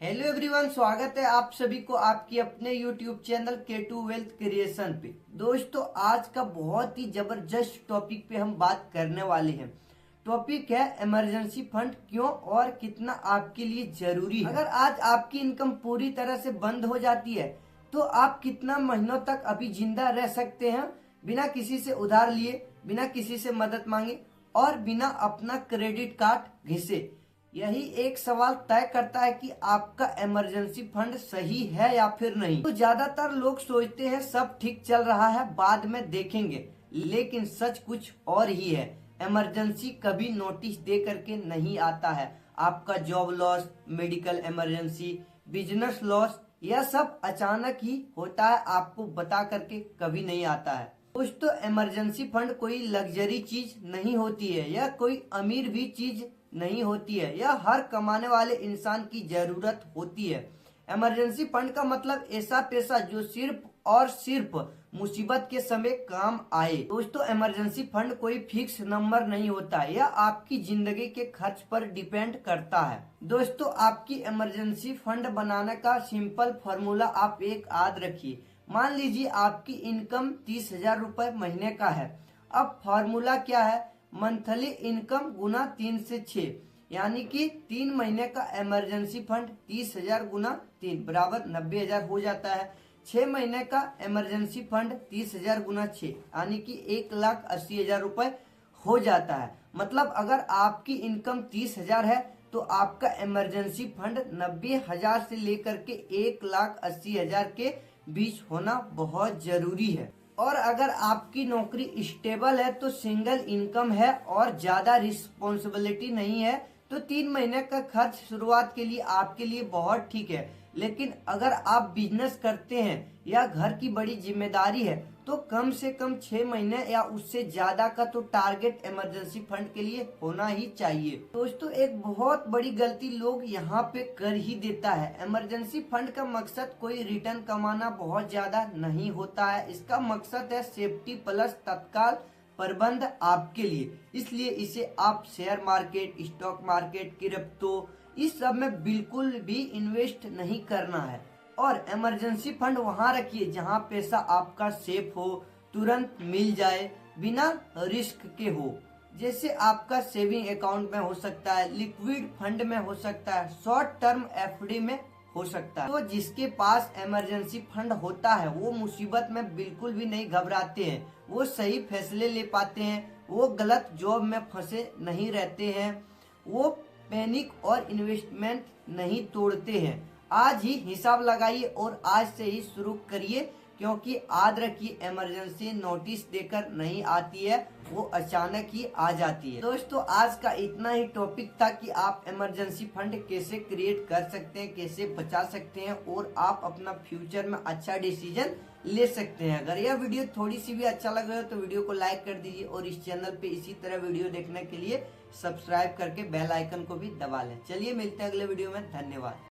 Hello everyone, स्वागत है आप सभी को आपकी अपने YouTube channel K2 wealth creation पे। दोस्तों, आज का बहुत ही जबरदस्त टॉपिक पे हम बात करने वाले हैं। टॉपिक है इमरजेंसी फंड क्यों और कितना आपके लिए जरूरी है। अगर आज आपकी इनकम पूरी तरह से बंद हो जाती है तो आप कितना महीनों तक अभी जिंदा रह सकते हैं बिना किसी से उधार लिए, बिना किसी से मदद मांगे और बिना अपना क्रेडिट कार्ड घिसे। यही एक सवाल तय करता है कि आपका इमरजेंसी फंड सही है या फिर नहीं। तो ज्यादातर लोग सोचते हैं सब ठीक चल रहा है, बाद में देखेंगे, लेकिन सच कुछ और ही है। इमरजेंसी कभी नोटिस दे करके नहीं आता है। आपका job loss, medical emergency, business loss, यह सब अचानक ही होता है, आपको बता करके कभी नहीं आता है। दोस्तों, इमरजेंसी फंड कोई लग्जरी चीज नहीं होती है, यह कोई अमीर भी चीज नहीं होती है, यह हर कमाने वाले इंसान की जरूरत होती है। इमरजेंसी फंड का मतलब ऐसा पैसा जो सिर्फ और सिर्फ मुसीबत के समय काम आए। दोस्तों, इमरजेंसी फंड कोई फिक्स नंबर नहीं होता, यह आपकी जिंदगी के खर्च पर डिपेंड करता है। दोस्तों, आपकी इमरजेंसी फंड बनाने का सिंपल फॉर्मूला आप एक याद रखिए। मान लीजिए आपकी इनकम 30,000 रुपए महीने का है। अब फॉर्मूला क्या है? मंथली इनकम गुना 3 से 6, यानी कि 3 महीने का इमरजेंसी फंड 30,000 गुना 3 बराबर 90,000 हो जाता है। 6 महीने का इमरजेंसी फंड 30,000 गुना 6 यानी कि 1,80,000 रुपए हो जाता है। मतलब अगर आपकी इनकम 30,000 है तो आपका इमरजेंसी फंड 90,000 से लेकर के 1,80,000 के बीच होना बहुत जरूरी है। और अगर आपकी नौकरी स्टेबल है तो सिंगल इनकम है और ज्यादा रिस्पॉन्सिबिलिटी नहीं है तो 3 महीने का खर्च शुरुआत के लिए आपके लिए बहुत ठीक है। लेकिन अगर आप बिजनेस करते हैं या घर की बड़ी जिम्मेदारी है तो कम से कम 6 महीने या उससे ज्यादा का तो टारगेट इमरजेंसी फंड के लिए होना ही चाहिए। दोस्तों, एक बहुत बड़ी गलती लोग यहाँ पे कर ही देता है। इमरजेंसी फंड का मकसद कोई रिटर्न कमाना बहुत ज्यादा नहीं होता है, इसका मकसद है सेफ्टी प्लस तत्काल प्रबंध आपके लिए। इसलिए इसे आप share market, stock market, crypto, इस सब में बिल्कुल भी इन्वेस्ट नहीं करना है। और इमरजेंसी फंड वहां रखिए जहां पैसा आपका सेफ हो, तुरंत मिल जाए, बिना रिस्क के हो। जैसे आपका सेविंग अकाउंट में हो सकता है, लिक्विड फंड में हो सकता है, शॉर्ट टर्म एफडी में हो सकता है। तो जिसके पास इमरजेंसी फंड होता है वो मुसीबत में बिल्कुल भी नहीं घबराते हैं, वो सही फैसले ले पाते हैं, वो गलत जॉब में फंसे नहीं रहते हैं, वो पैनिक और इन्वेस्टमेंट नहीं तोड़ते हैं। आज ही हिसाब लगाइए और आज से ही शुरू करिए, क्योंकि याद रखिए इमरजेंसी नोटिस देकर नहीं आती है, वो अचानक ही आ जाती है। दोस्तों, आज का इतना ही टॉपिक था कि आप इमरजेंसी फंड कैसे क्रिएट कर सकते हैं, कैसे बचा सकते हैं और आप अपना फ्यूचर में अच्छा डिसीजन ले सकते हैं। अगर यह वीडियो थोड़ी सी भी अच्छा लग रहा है तो वीडियो को लाइक कर दीजिए और इस चैनल पे इसी तरह वीडियो देखने के लिए सब्सक्राइब करके बेल आइकन को भी दबा लें। चलिए मिलते हैं अगले वीडियो में, धन्यवाद।